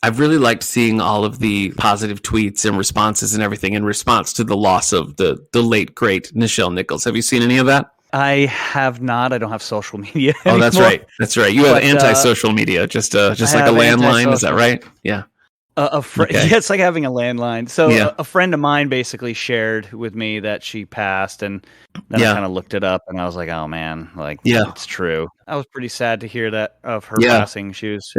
I've really liked seeing all of the positive tweets and responses and everything in response to the loss of the late, great Nichelle Nichols. Have you seen any of that? I have not. I don't have social media Oh, anymore. that's right. That's right. You have anti-social media, just like a landline. Is that right? Yeah. Okay. Yeah, it's like having a landline. So a friend of mine basically shared with me that she passed, and then I kind of looked it up, and I was like, oh man, it's true. I was pretty sad to hear that of her passing. She was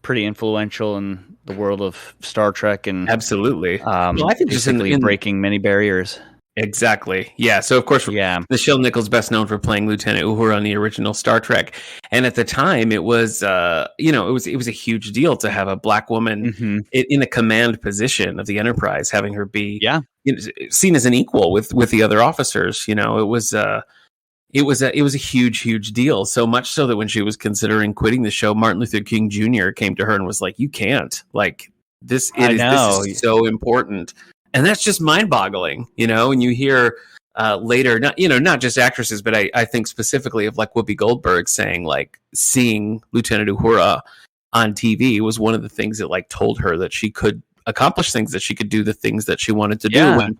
pretty influential in the world of Star Trek, and absolutely. Well, I think basically just breaking many barriers. Exactly. Yeah. So of course, Nichelle Nichols best known for playing Lieutenant Uhura on the original Star Trek, and at the time it was, it was a huge deal to have a black woman in a command position of the Enterprise, having her be seen as an equal with the other officers. It was a huge deal. So much so that when she was considering quitting the show, Martin Luther King Jr. came to her and was like, "You can't. This is so important." And that's just mind-boggling, and you hear later, not just actresses, but I think specifically of Whoopi Goldberg saying seeing Lieutenant Uhura on TV was one of the things that told her that she could accomplish things, that she could do the things that she wanted to do when,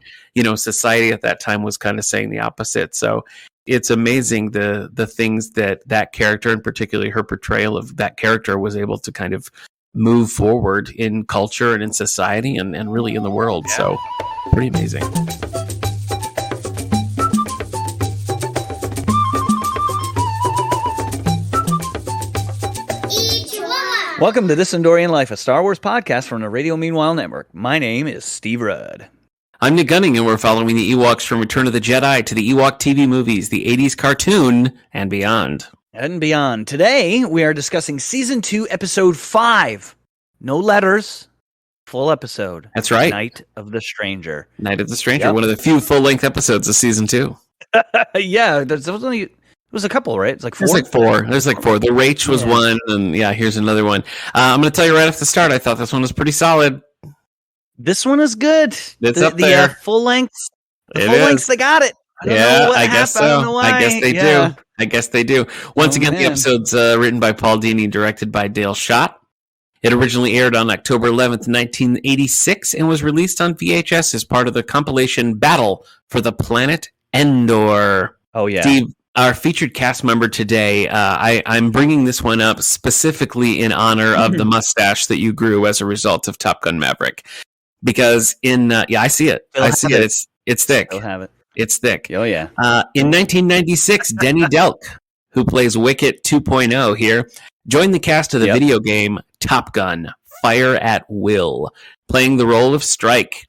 society at that time was kind of saying the opposite. So it's amazing the things that character, and particularly her portrayal of that character, was able to kind of move forward in culture and in society and really in the world. So pretty amazing. Welcome to This Endorian Life, a Star Wars podcast from the Radio Meanwhile Network. My name is Steve Rudd. I'm Nick Gunning, and we're following the Ewoks from Return of the Jedi to the Ewok TV movies, the 80s cartoon, and beyond. And beyond. Today, we are discussing Season 2, Episode 5. No letters, full episode. That's right. Night of the Stranger. Night of the Stranger, one of the few full-length episodes of Season 2. Yeah, there was a couple, right? It's 4. There's 4. The Rach was one, and here's another one. I'm going to tell you right off the start, I thought this one was pretty solid. This one is good. It's up there. The full lengths, they got it. I guess so. I guess they do. I guess they do. Once again, the episode's written by Paul Dini, directed by Dale Schott. It originally aired on October 11th, 1986, and was released on VHS as part of the compilation Battle for the Planet Endor. Oh, yeah. Steve, our featured cast member today, I'm bringing this one up specifically in honor of the mustache that you grew as a result of Top Gun Maverick. Because I see it. It's thick. Still have it. It's thick. Oh, yeah. In 1996, Denny Delk, who plays Wicket 2.0 here, joined the cast of the video game Top Gun, Fire at Will, playing the role of Strike.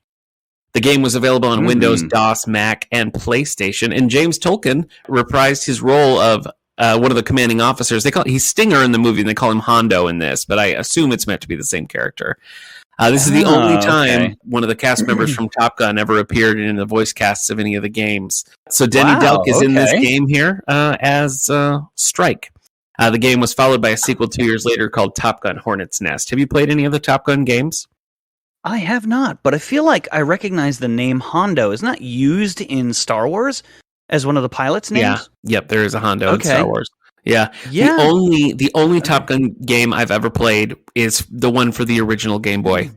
The game was available on Windows, DOS, Mac, and PlayStation, and James Tolkien reprised his role of one of the commanding officers. He's Stinger in the movie, and they call him Hondo in this, but I assume it's meant to be the same character. This is the only time one of the cast members from Top Gun ever appeared in the voice casts of any of the games. So Denny Delk is in this game here as Strike. The game was followed by a sequel 2 years later called Top Gun Hornet's Nest. Have you played any of the Top Gun games? I have not, but I feel like I recognize the name Hondo. Isn't that used in Star Wars as one of the pilots' names? Yeah. Yep, there is a Hondo in Star Wars. Yeah. The only Top Gun game I've ever played is the one for the original Game Boy.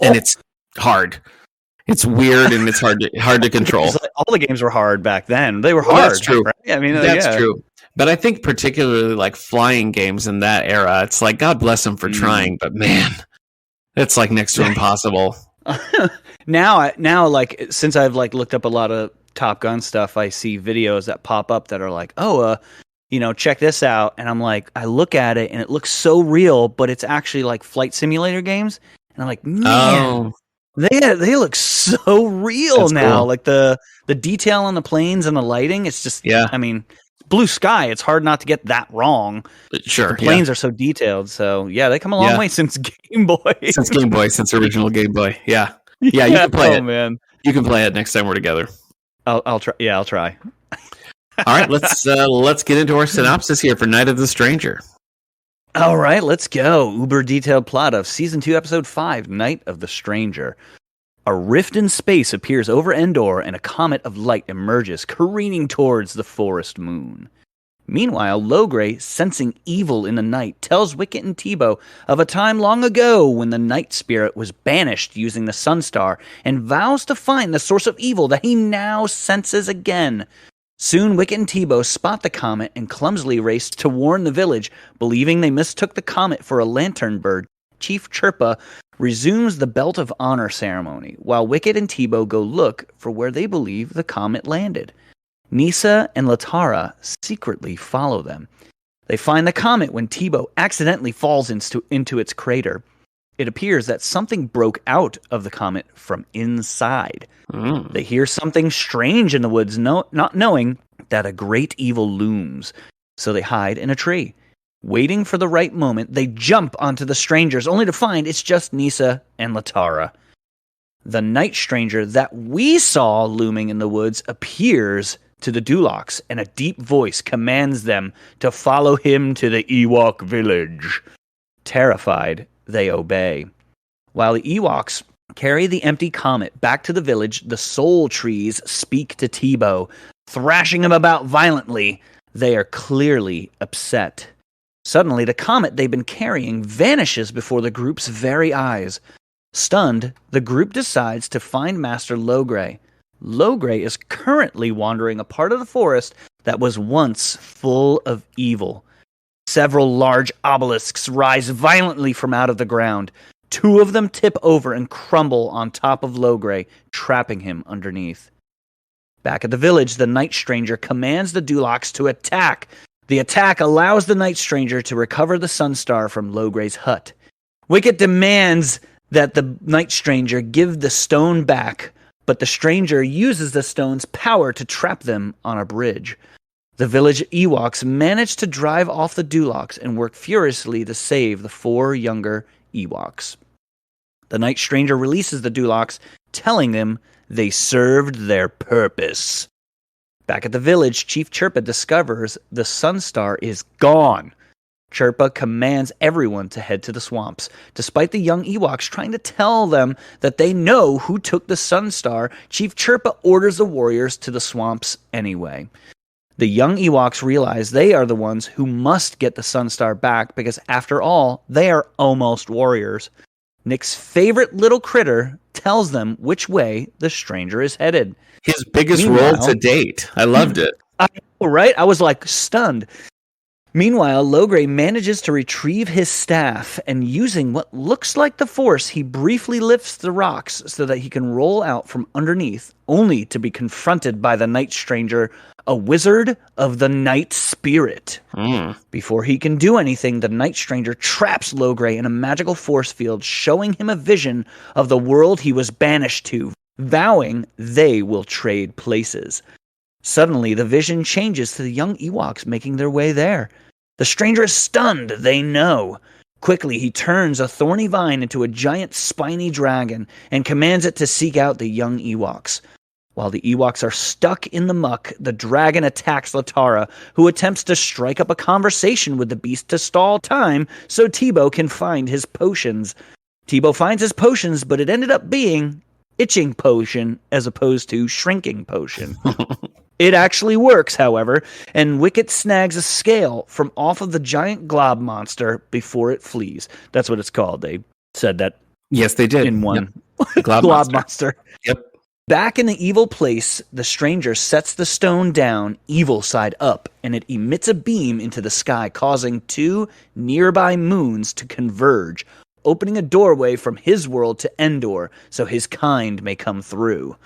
And it's hard. It's weird and it's hard to control. All the games were hard back then. They were hard. That's true. Right? I mean, that's true. But I think particularly flying games in that era, it's God bless them for trying, but man, it's next to impossible. Now, since I've looked up a lot of Top Gun stuff, I see videos that pop up that are check this out, and I'm I look at it and it looks so real, but it's actually flight simulator games, and I'm man, they look so real. That's now. Cool. The detail on the planes and the lighting, it's just I mean, blue sky. It's hard not to get that wrong. Sure, the planes are so detailed. So they come a long way since Game Boy. Since original Game Boy. Yeah, you can play it, man. You can play it next time we're together. I'll try. Yeah, I'll try. All right, let's get into our synopsis here for Night of the Stranger. All right, let's go. Uber detailed plot of Season 2, Episode 5, Night of the Stranger. A rift in space appears over Endor, and a comet of light emerges, careening towards the forest moon. Meanwhile, Logray, sensing evil in the night, tells Wicket and Teebo of a time long ago when the night spirit was banished using the Sunstar, and vows to find the source of evil that he now senses again. Soon, Wicket and Teebo spot the comet and clumsily race to warn the village, believing they mistook the comet for a lantern bird. Chief Chirpa resumes the Belt of Honor ceremony, while Wicket and Teebo go look for where they believe the comet landed. Nisa and Latara secretly follow them. They find the comet when Teebo accidentally falls into its crater. It appears that something broke out of the comet from inside. They hear something strange in the woods, not knowing that a great evil looms. So they hide in a tree. Waiting for the right moment, they jump onto the strangers, only to find it's just Nisa and Latara. The night stranger that we saw looming in the woods appears to the Dulocs, and a deep voice commands them to follow him to the Ewok village. Terrified, they obey. While the Ewoks carry the empty comet back to the village, the soul trees speak to Teebo, thrashing him about violently. They are clearly upset. Suddenly, the comet they've been carrying vanishes before the group's very eyes. Stunned, the group decides to find Master Logray. Logray is currently wandering a part of the forest that was once full of evil. Several large obelisks rise violently from out of the ground. Two of them tip over and crumble on top of Logray, trapping him underneath. Back at the village, the Night Stranger commands the Dulocs to attack. The attack allows the Night Stranger to recover the Sunstar from Logray's hut. Wicket demands that the Night Stranger give the stone back, but the stranger uses the stone's power to trap them on a bridge. The village Ewoks manage to drive off the Dulocs and work furiously to save the four younger Ewoks. The Night Stranger releases the Dulocs, telling them they served their purpose. Back at the village, Chief Chirpa discovers the Sunstar is gone. Chirpa commands everyone to head to the swamps. Despite the young Ewoks trying to tell them that they know who took the Sunstar, Chief Chirpa orders the warriors to the swamps anyway. The young Ewoks realize they are the ones who must get the Sunstar back because, after all, they are almost warriors. Nick's favorite little critter tells them which way the stranger is headed. His biggest role to date. I loved it. I know, right? I was like stunned. Meanwhile, Logray manages to retrieve his staff, and using what looks like the Force, he briefly lifts the rocks so that he can roll out from underneath, only to be confronted by the Night Stranger, a wizard of the Night Spirit. Before he can do anything, the Night Stranger traps Logray in a magical force field, showing him a vision of the world he was banished to, vowing they will trade places. Suddenly, the vision changes to the young Ewoks making their way there. The stranger is stunned, they know. Quickly, he turns a thorny vine into a giant spiny dragon and commands it to seek out the young Ewoks. While the Ewoks are stuck in the muck, the dragon attacks Latara, who attempts to strike up a conversation with the beast to stall time so Teebo can find his potions. Teebo finds his potions, but it ended up being itching potion as opposed to shrinking potion. It actually works, however, and Wicket snags a scale from off of the giant glob monster before it flees. That's what it's called. They said that. Yes, they did. In one. Yep. Glob monster. Yep. Back in the evil place, the stranger sets the stone down, evil side up, and it emits a beam into the sky, causing two nearby moons to converge, opening a doorway from his world to Endor so his kind may come through.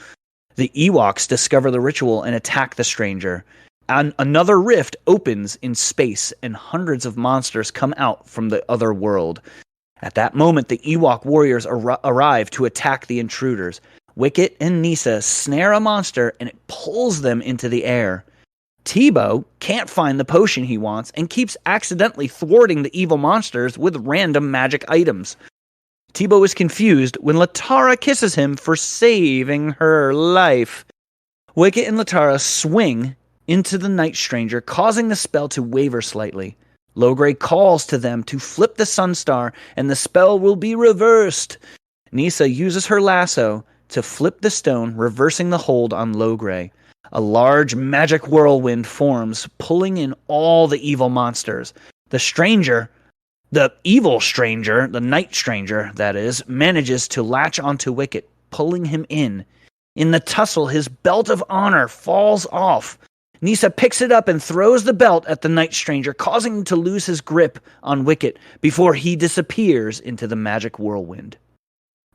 The Ewoks discover the ritual and attack the stranger. And another rift opens in space, and hundreds of monsters come out from the other world. At that moment, the Ewok warriors arrive to attack the intruders. Wicket and Nisa snare a monster, and it pulls them into the air. Teebo can't find the potion he wants and keeps accidentally thwarting the evil monsters with random magic items. Teebo is confused when Latara kisses him for saving her life. Wicket and Latara swing into the Night Stranger, causing the spell to waver slightly. Logray calls to them to flip the Sunstar, and the spell will be reversed. Nisa uses her lasso to flip the stone, reversing the hold on Logray. A large magic whirlwind forms, pulling in all the evil monsters. The evil stranger, the night stranger, that is, manages to latch onto Wicket, pulling him in. In the tussle, his belt of honor falls off. Nisa picks it up and throws the belt at the night stranger, causing him to lose his grip on Wicket before he disappears into the magic whirlwind.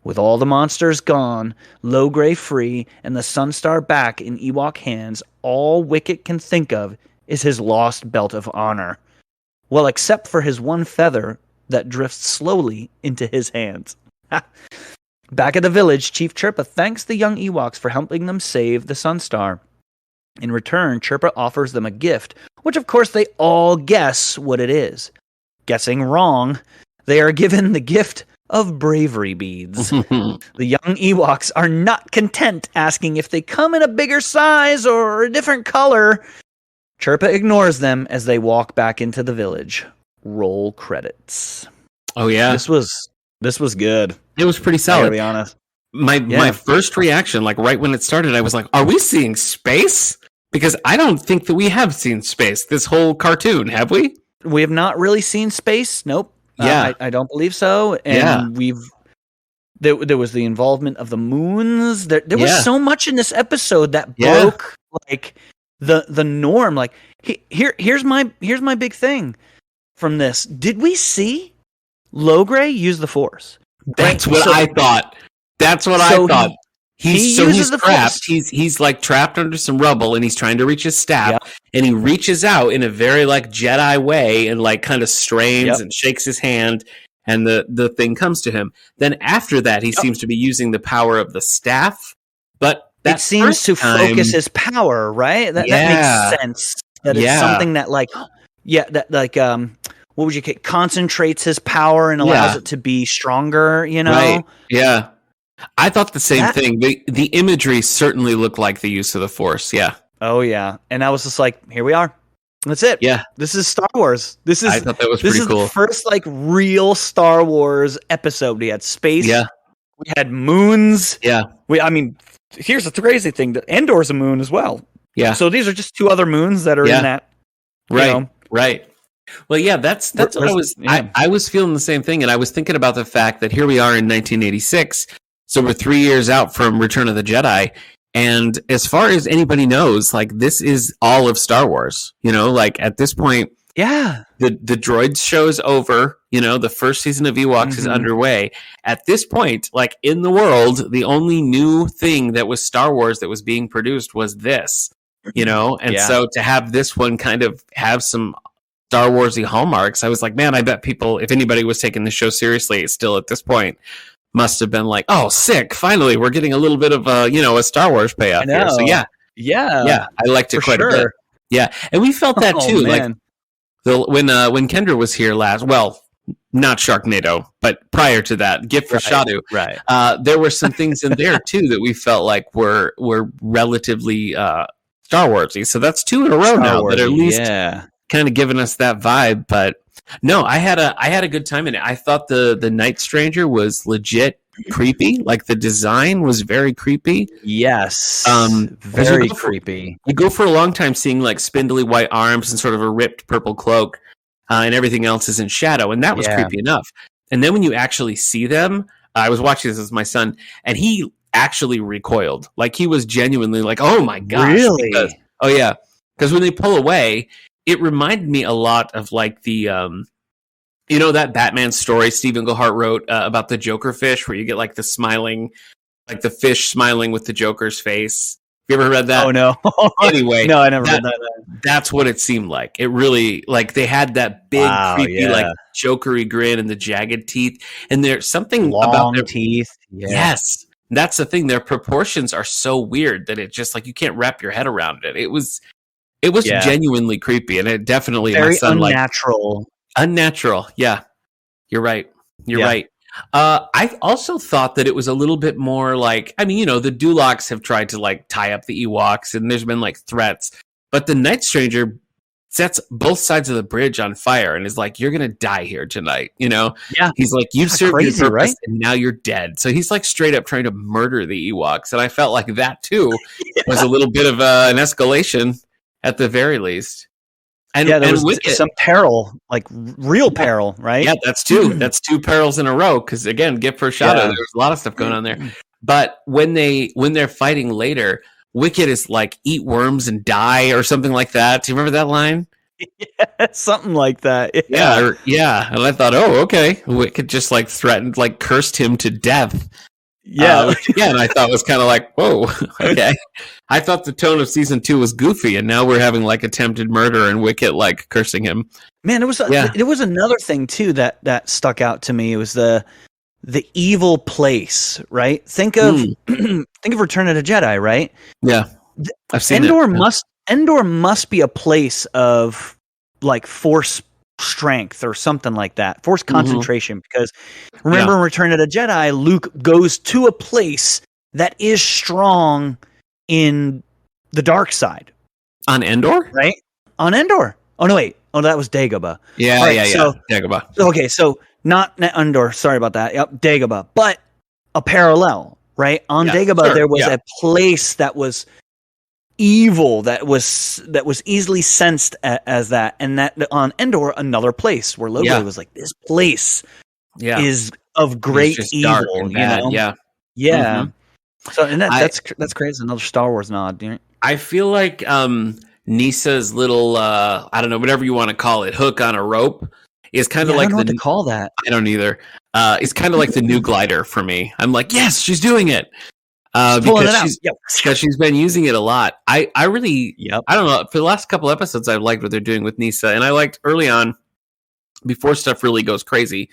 With all the monsters gone, Logray free, and the Sunstar back in Ewok hands, all Wicket can think of is his lost belt of honor. Well, except for his one feather that drifts slowly into his hands. Back at the village, Chief Chirpa thanks the young Ewoks for helping them save the Sunstar. In return, Chirpa offers them a gift, which of course they all guess what it is. Guessing wrong, they are given the gift of bravery beads. The young Ewoks are not content, asking if they come in a bigger size or a different color. Chirpa ignores them as they walk back into the village. Roll credits. Oh yeah, this was good. It was pretty solid. To be honest, my first reaction, like right when it started, I was like, "Are we seeing space?" Because I don't think that we have seen space this whole cartoon, have we? We have not really seen space. Nope. Yeah, I don't believe so. And there was the involvement of the moons. There was so much in this episode that broke like the norm. Like here's my big thing from this. Did we see Logray use the Force? That's what I thought. That's what I thought. He's trapped. He's like trapped under some rubble, and he's trying to reach his staff, and he reaches out in a very like Jedi way, and like kind of strains and shakes his hand, and the thing comes to him. Then after that, he seems to be using the power of the staff, but that seems to focus his power, right? That makes sense. That it's something that what would you call, concentrates his power and allows it to be stronger, you know? Right. Yeah. I thought the same thing. The imagery certainly looked like the use of the Force. Yeah. Oh yeah. And I was just like, here we are. That's it. Yeah. This is Star Wars. I thought that was pretty cool. The first like real Star Wars episode. We had space. Yeah. We had moons. Yeah. Here's the crazy thing. The Endor's a moon as well. Yeah. So these are just two other moons that are in that. Right. Right. Well, yeah, that's what I was. Yeah. I was feeling the same thing, and I was thinking about the fact that here we are in 1986, so we're 3 years out from Return of the Jedi, and as far as anybody knows, like this is all of Star Wars. You know, like at this point, the droids show's over. You know, the first season of Ewoks is underway. At this point, like in the world, the only new thing that was Star Wars that was being produced was this. You know, and so to have this one kind of have some Star Warsy hallmarks, I was like, man, I bet people, if anybody was taking the show seriously still at this point, must have been like, oh, sick, finally we're getting a little bit of a Star Wars payoff here. So I liked it quite a bit. Yeah, and we felt that too. Man. Like when Kendra was here last, well, not Sharknado, but prior to that, Gift for Shadu, right? There were some things in there too that we felt like were relatively Star Warsy. So that's 2 in a row now that at least kind of giving us that vibe. But no, I had a good time in it. I thought the Night Stranger was legit creepy. Like the design was very creepy. Yes. Very creepy. You go for a long time seeing like spindly white arms and sort of a ripped purple cloak, and everything else is in shadow, and that was creepy enough. And then when you actually see them, I was watching this with my son, and he actually recoiled. Like he was genuinely like, "Oh my gosh!" Really? Because when they pull away, it reminded me a lot of like the, that Batman story Steve Englehart wrote about the Joker fish, where you get like the smiling, like the fish smiling with the Joker's face. You ever read that? Oh no. Anyway, no, I never read that. That's what it seemed like. It really, like they had that big, creepy, like Jokery grin and the jagged teeth, and there's something about their teeth. Yeah. Yes. That's the thing. Their proportions are so weird that it just like you can't wrap your head around it. It was genuinely creepy, and it definitely very my son unnatural. Unnatural. Yeah, you're right. You're right. I also thought that it was a little bit more like, the Dulocs have tried to like tie up the Ewoks, and there's been like threats, but the Night Stranger sets both sides of the bridge on fire and is like, "You're gonna die here tonight." Yeah. He's like, "You've served your purpose, right? And now you're dead." So he's like straight up trying to murder the Ewoks, and I felt like that too was a little bit of an escalation at the very least. And there was some peril, like real peril, right? Yeah, that's two. That's two perils in a row. Because again, gift for shadow. Yeah. There's a lot of stuff going on there. But when they're fighting later, Wicket is like, "Eat worms and die" or something like that. Do you remember that line? Yeah, something like that. Yeah. And I thought, oh, okay. Wicket just like threatened, like cursed him to death. Yeah. And I thought was kind of like, whoa, okay. I thought the tone of season 2 was goofy, and now we're having like attempted murder and Wicket like cursing him. Man, it was another thing too that stuck out to me. It was the evil place, right? Think of Return of the Jedi, right? Yeah, I've seen Endor must be a place of like force strength or something like that, force concentration. Because remember, in Return of the Jedi, Luke goes to a place that is strong in the dark side. On Endor, right? On Endor. Oh no, wait. Oh, that was Dagobah. Yeah, right, yeah. Dagobah. Okay, so not Endor. Sorry about that. Yep, Dagobah, but a parallel, right? On Dagobah, there was a place that was evil, that was easily sensed as that, and that on Endor, another place where Logo was like, this place is of great evil. You know? Yeah. Mm-hmm. So, and that's crazy. Another Star Wars nod. You know? I feel like Nisa's little I don't know, whatever you want to call it, hook on a rope is kind of like I don't know what to call that. I don't either. It's kind of like the new glider for me. I'm like, yes, she's doing it. Because she's been using it a lot. I really, I don't know. For the last couple episodes, I've liked what they're doing with Nisa, and I liked early on, before stuff really goes crazy.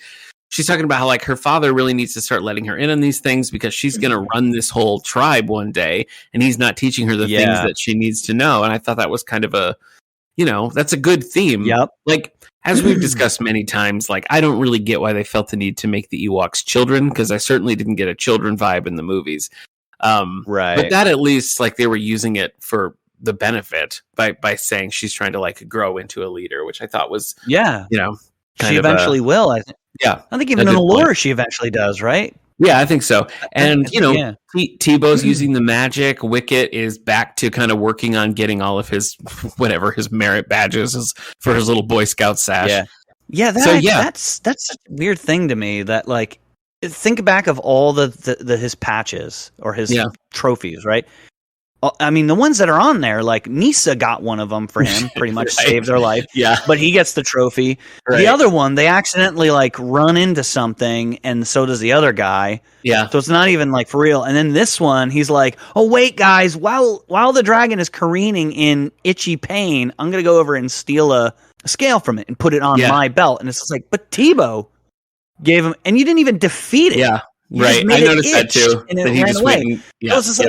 She's talking about how like her father really needs to start letting her in on these things because she's going to run this whole tribe one day, and he's not teaching her the things that she needs to know. And I thought that was kind of a, that's a good theme. Yep. Like, as we've discussed many times, like, I don't really get why they felt the need to make the Ewoks children, because I certainly didn't get a children vibe in the movies. Right. But that at least, like, they were using it for the benefit by saying she's trying to like grow into a leader, which I thought was, she eventually will. I think. Yeah, I think even in the lore, she eventually does, right? Yeah, I think so. And Tebow's using the magic. Wicket is back to kind of working on getting all of his his merit badges for his little Boy Scout sash. That's such a weird thing to me. That like, think back of all the his patches or his trophies, right? I mean, the ones that are on there, like Nisa got one of them for him, pretty much saved their life. Yeah, but he gets the trophy. Right. The other one, they accidentally like run into something, and so does the other guy. Yeah, so it's not even like for real. And then this one, he's like, "Oh wait, guys, while the dragon is careening in itchy pain, I'm gonna go over and steal a scale from it and put it on my belt." And it's just like, but Tebow gave him, and you didn't even defeat it. Yeah, right. I noticed that too. And it ran away. Yeah, it's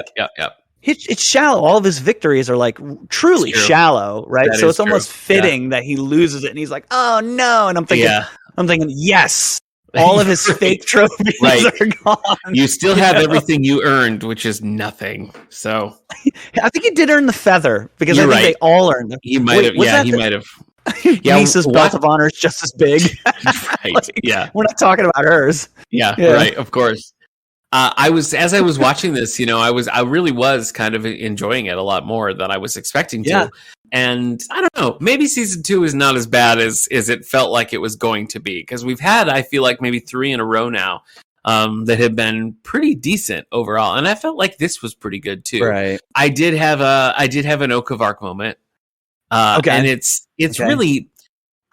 it's shallow. All of his victories are like truly shallow, right? So it's almost fitting that he loses it, and he's like, "Oh no!" And I'm thinking, yes, all of his fake trophies are gone. You still have everything you earned, which is nothing. So I think he did earn the feather because I think they all earned it. He might have. Yeah, he might have. Nisa's belt of honor is just as big. Right. We're not talking about hers. Yeah. Right. Of course. As I was watching this, I really was kind of enjoying it a lot more than I was expecting to. Yeah. And I don't know, maybe season 2 is not as bad as it felt like it was going to be, because we've had, I feel like, maybe 3 in a row now that have been pretty decent overall, and I felt like this was pretty good too. Right. I did have an Oak of Arc moment, and it's really,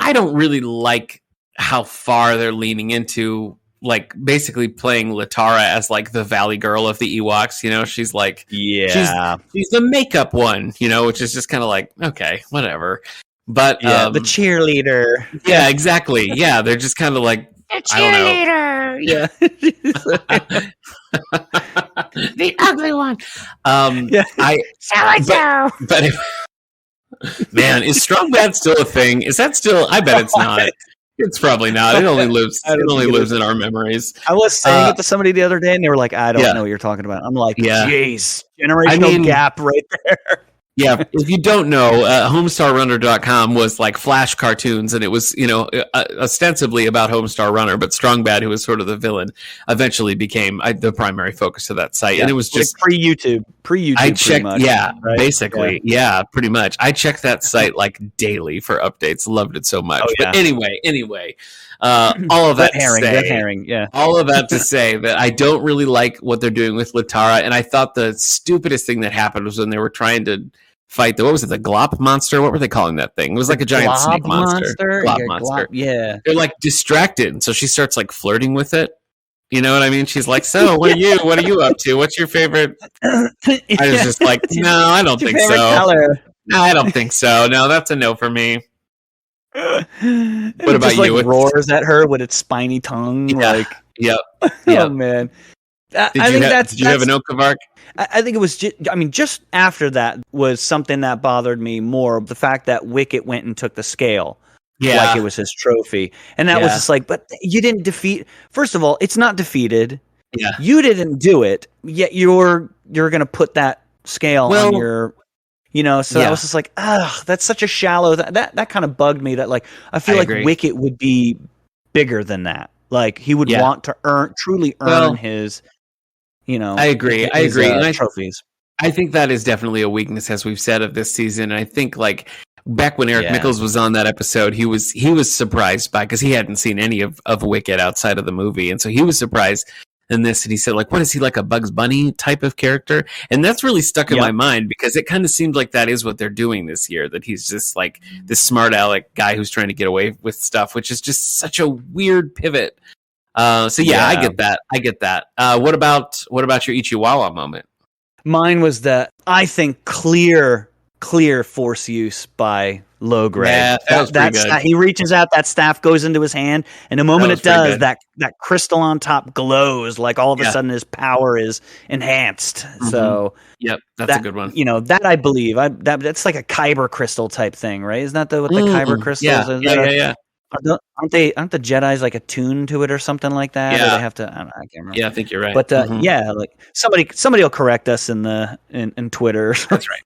I don't really like how far they're leaning into, like, basically playing Latara as like the Valley Girl of the Ewoks. She's like, she's the makeup one, which is just kind of like, okay, whatever. But the cheerleader. Yeah, exactly. Yeah, they're just kind of like, the cheerleader. Yeah, the ugly one. But man, is Strong Bad still a thing? Is that still? I bet it's not. It's probably not. It only lives. In our memories. I was saying it to somebody the other day, and they were like, "I don't know what you're talking about." I'm like, "Jeez, generational gap right there." Yeah, if you don't know, HomestarRunner.com was like Flash cartoons, and it was, ostensibly about Homestar Runner, but Strong Bad, who was sort of the villain, eventually became the primary focus of that site. Yeah, and it was just like pre-YouTube. I checked, much, right? basically, yeah, pretty much. I checked that site like daily for updates. Loved it so much. But anyway, all of that red herring, yeah. All of that to say that I don't really like what they're doing with Latara, and I thought the stupidest thing that happened was when they were trying to fight the Glop monster? What were they calling that thing? It was like a giant snake monster. Glob monster. Yeah. They're like distracted, and so she starts like flirting with it. You know what I mean? She's like, "So, what are you up to? What's your favorite?" I was just like, "No, I don't think so. Color? No, I don't think so. No, that's a no for me." What about you? Like roars at her with its spiny tongue. Yeah. Yep. Oh man. Did you have an Okavark? I think it was just after that was something that bothered me more. The fact that Wicket went and took the scale. Yeah. Like it was his trophy. And that was just like, but you didn't defeat. First of all, it's not defeated. Yeah. You didn't do it, yet you're going to put that scale on your, so I was just like, that's such a shallow, that kind of bugged me that like, I feel like Wicket would be bigger than that. Like he would want to truly earn his, I agree. And trophies. I think that is definitely a weakness, as we've said, of this season. And I think like back when Eric Nichols was on that episode, he was surprised by, because he hadn't seen any of Wicket outside of the movie, and so he was surprised in this, and he said like, "What is he, like a Bugs Bunny type of character?" And that's really stuck in my mind, because it kind of seemed like that is what they're doing this year. That he's just like this smart aleck guy who's trying to get away with stuff, which is just such a weird pivot. I get that. What about your Ichiwawa moment? Mine was that I think clear force use by Logray. Yeah, that was he reaches out, that staff goes into his hand, and the moment it does, that crystal on top glows, like all of a sudden his power is enhanced. Mm-hmm. So that's a good one. That I believe. That's like a Kyber crystal type thing, right? Isn't that what the Kyber crystals? Yeah. Aren't the Jedi's like attuned to it or something like that? Yeah. Or they have to. I can't remember. Yeah, I think you're right. But like somebody will correct us in Twitter. That's right.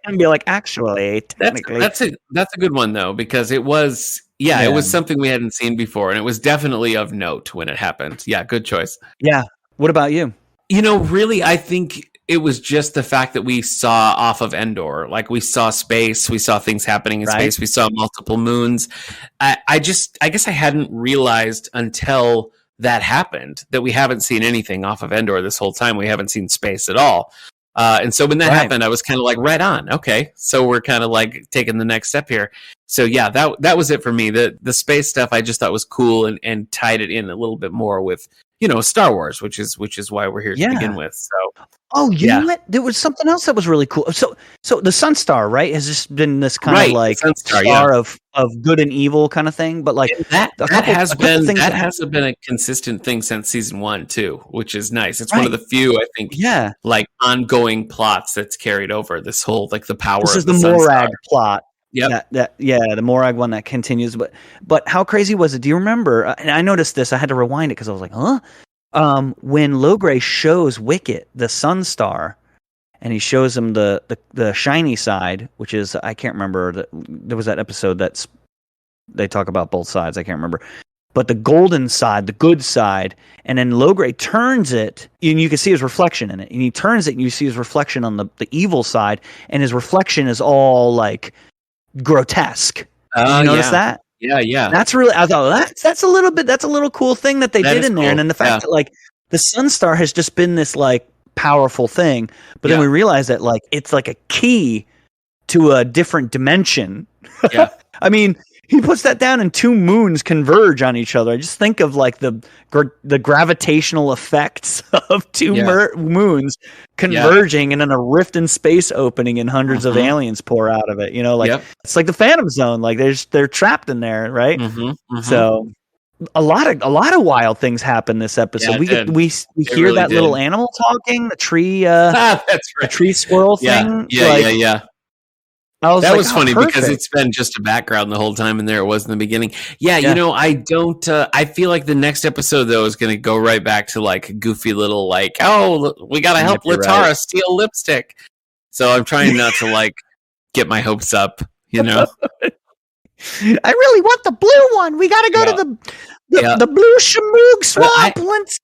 And be like, actually, technically, that's a good one though, because it was it was something we hadn't seen before, and it was definitely of note when it happened. Yeah, good choice. Yeah. What about you? Really, I think it was just the fact that we saw off of Endor, like we saw space, we saw things happening in space, we saw multiple moons. I guess I hadn't realized until that happened that we haven't seen anything off of Endor this whole time. We haven't seen space at all. And so when that happened, I was kind of like, right on. Okay. So we're kind of like taking the next step here. So yeah, that was it for me. The space stuff I just thought was cool and tied it in a little bit more with, Star Wars, which is why we're here to begin with. So you know what? There was something else that was really cool. So the Sunstar, right, has just been this kind of like star of good and evil kind of thing. But like that has been a consistent thing since season 1 too, which is nice. It's one of the few, I think, like ongoing plots that's carried over this whole like the power. This of is the Morag plot. Yep. The Morag one that continues. But how crazy was it? Do you remember? And I noticed this. I had to rewind it because I was like, huh? When Logray shows Wicket the Sunstar, and he shows him the shiny side, which is, I can't remember. There was that episode they talk about both sides. I can't remember. But the golden side, the good side, and then Logray turns it, and you can see his reflection in it. And he turns it, and you see his reflection on the evil side, and his reflection is all like grotesque. Did you notice that? Yeah. That's really, I thought that's a little cool thing that they did in there. Cool. And then the fact that like the Sunstar has just been this like powerful thing, but then we realize that like it's like a key to a different dimension. Yeah. I mean, he puts that down and 2 moons converge on each other. I just think of like the gravitational effects of 2 moons converging and then a rift in space opening and hundreds of aliens pour out of it. It's like the Phantom Zone. Like they're trapped in there, right? So a lot of wild things happen this episode. We hear really that little animal talking, the tree, that's right. the tree squirrel thing. Yeah. That was funny perfect. Because it's been just a background the whole time, and there it was in the beginning. Yeah. I don't. I feel like the next episode though is going to go right back to like goofy little like, oh, we got to help Latara steal lipstick. So I'm trying not to like get my hopes up, you know. I really want the blue one. We got to go to the blue Shamoog swamp. Let's,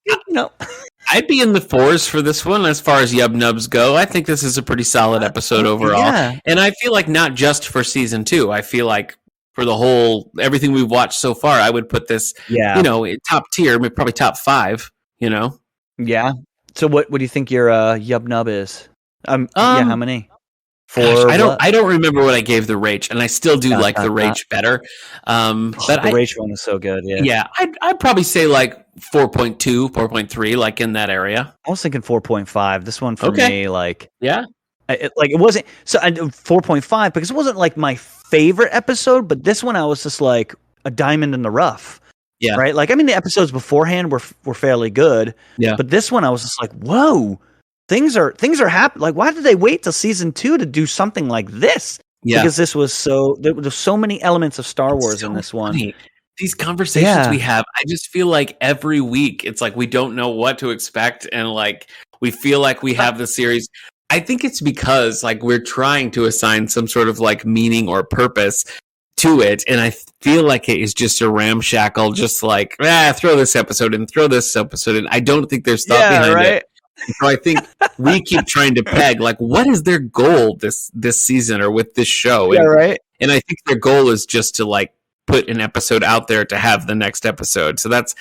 I'd be in the 4s for this one as far as Yub Nubs go. I think this is a pretty solid episode overall. Yeah. And I feel like not just for season 2. I feel like for the whole, everything we've watched so far, I would put this, top tier, probably top 5, Yeah. So what do you think your Yub Nub is? How many? I don't remember what I gave the Rach, and I still do like the Rach better. But the Rach one is so good. Yeah. Yeah, I'd probably say like 4.2, 4.3, like in that area. I was thinking 4.5. This one for me, like, yeah, it wasn't. So I 4.5 because it wasn't like my favorite episode, but this one I was just like a diamond in the rough. Yeah. Right. Like, I mean, the episodes beforehand were fairly good. Yeah. But this one I was just like, whoa. Things are happening. Like, why did they wait till season 2 to do something like this? Yeah, because there was so many elements of Star Wars in this one. These conversations we have, I just feel like every week it's like we don't know what to expect, and like we feel like we have the series. I think it's because like we're trying to assign some sort of like meaning or purpose to it, and I feel like it is just a ramshackle, just like throw this episode in, throw this episode in. I don't think there's thought behind it. So I think we keep trying to peg like what is their goal this season or with this show. And I think their goal is just to like put an episode out there to have the next episode. So that's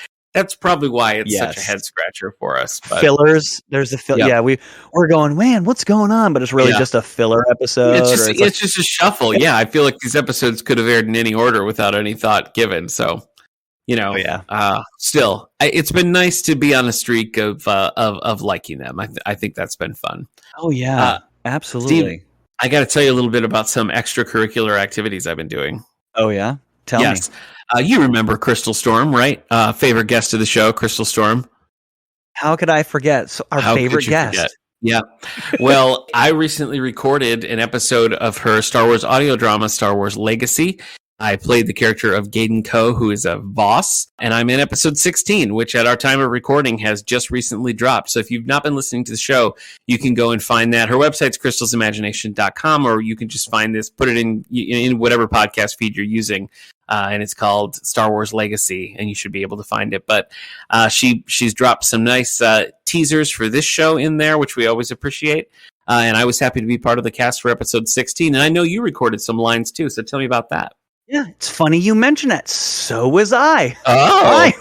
probably why it's such a head scratcher for us. But fillers, there's a filler. Yeah, we're going, man, what's going on? But it's really just a filler episode. It's just a shuffle. Yeah, I feel like these episodes could have aired in any order without any thought given. So still, it's been nice to be on a streak of liking them. I think that's been fun. Oh yeah, absolutely. Steve, I got to tell you a little bit about some extracurricular activities I've been doing. Oh yeah, tell me. You remember Crystal Storm, right? Favorite guest of the show, Crystal Storm. How could I forget? So our favorite guest. Forget? Yeah. Well, I recently recorded an episode of her Star Wars audio drama, Star Wars Legacy. I played the character of Gaiden Ko, who is a Voss, and I'm in episode 16, which at our time of recording has just recently dropped. So if you've not been listening to the show, you can go and find that. Her website's crystalsimagination.com, or you can just find this, put it in whatever podcast feed you're using, and it's called Star Wars Legacy, and you should be able to find it. But she's dropped some nice teasers for this show in there, which we always appreciate. And I was happy to be part of the cast for episode 16. And I know you recorded some lines too, so tell me about that. Yeah, it's funny you mention that. So was I. Oh,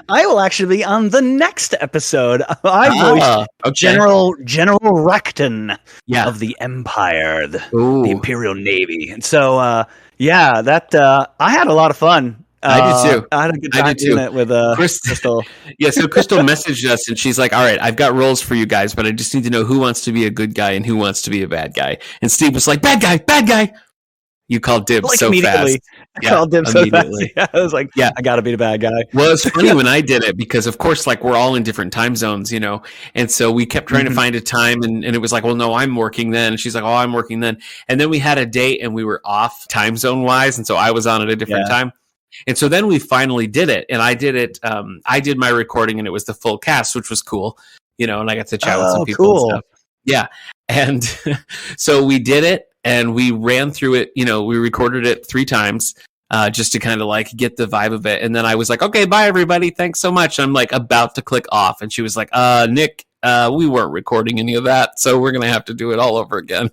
I will actually be on the next episode. I voiced General Recton of the Empire, the Imperial Navy, and so that I had a lot of fun. I did too. I had a good time doing it with Crystal. Yeah, so Crystal messaged us and she's like, "All right, I've got roles for you guys, but I just need to know who wants to be a good guy and who wants to be a bad guy." And Steve was like, "Bad guy." You called dibs so fast. I called dibs so fast. Yeah, I was like, I got to be the bad guy. Well, it's funny when I did it because, of course, like we're all in different time zones, and so we kept trying to find a time, and it was like, well, no, I'm working then. And she's like, oh, I'm working then. And then we had a date, and we were off time zone wise, and so I was on at a different time. And so then we finally did it, and I did it. I did my recording, and it was the full cast, which was cool, and I got to chat with some people and stuff. Yeah, and so we did it. And we ran through it, we recorded it 3 times just to kind of like get the vibe of it. And then I was like, okay, bye everybody. Thanks so much. I'm like about to click off. And she was like, Nick, we weren't recording any of that. So we're going to have to do it all over again.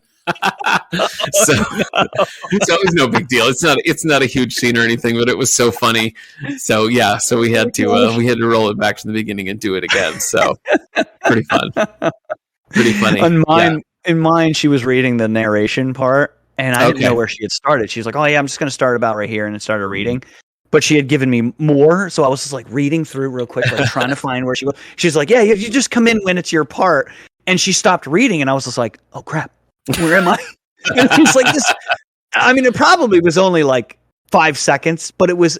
So it was no big deal. It's not a huge scene or anything, but it was so funny. So yeah, so we had to roll it back to the beginning and do it again. So pretty fun. Pretty funny. In mine, she was reading the narration part, and I didn't know where she had started. She was like, oh, yeah, I'm just going to start about right here, and it started reading. But she had given me more, so I was just like reading through real quick, like trying to find where she was. She's like, yeah, you just come in when it's your part. And she stopped reading, and I was just like, oh, crap, where am I? And it's like this. I mean, it probably was only like 5 seconds, but it was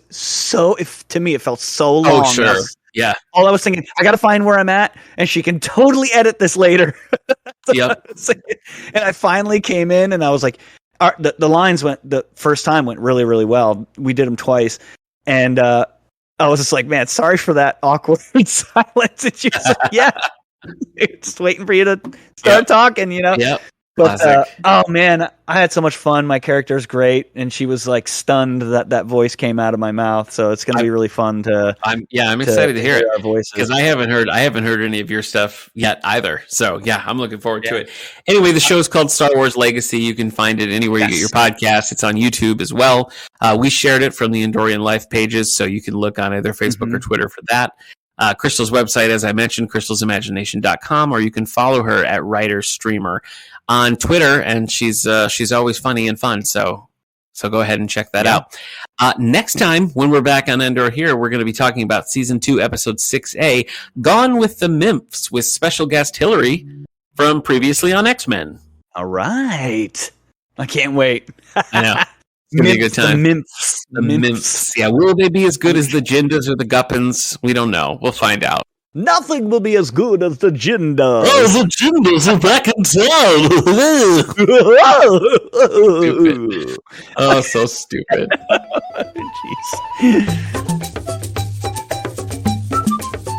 to me, it felt so long. Oh, sure. Yeah. All I was thinking, I got to find where I'm at, and she can totally edit this later. Yep. And I finally came in, and I was like, the lines the first time went really, really well. We did them twice, and I was just like, man, sorry for that awkward silence. And she was like, yeah, just waiting for you to start talking, Yep. But oh man, I had so much fun. My character's great, and she was like stunned that voice came out of my mouth. So it's going to be really fun to. I'm excited to hear it because I haven't heard any of your stuff yet either. So yeah, I'm looking forward to it. Anyway, the show's called Star Wars Legacy. You can find it anywhere you get your podcasts. It's on YouTube as well. We shared it from the Endorian Life pages, so you can look on either Facebook or Twitter for that. Crystal's website, as I mentioned, crystalsimagination.com, or you can follow her at Writer Streamer on Twitter, and she's always funny and fun. So go ahead and check that out. Next time, when we're back on Endor here, we're going to be talking about Season 2, Episode 6A, Gone with the Mimps, with special guest Hillary from previously on X-Men. All right. I can't wait. I know. It's going to be a good time. The Mimps. Yeah, will they be as good as the Jindas or the Guppins? We don't know. We'll find out. Nothing will be as good as the Jindas. Oh, the Jindas are back in town. Stupid. Oh, so stupid.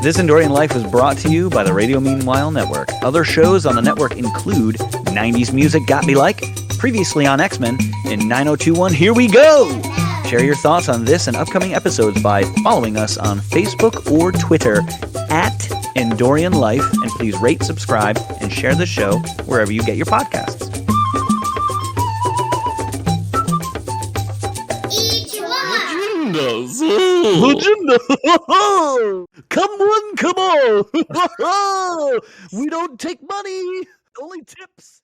This Endorian Life is brought to you by the Radio Meanwhile Network. Other shows on the network include 90s Music Got Me Like, previously on X-Men, and 9021 Here We Go! Share your thoughts on this and upcoming episodes by following us on Facebook or Twitter at Endorian Life, and please rate, subscribe, and share the show wherever you get your podcasts. Legenda! Come on, come on! We don't take money, only tips.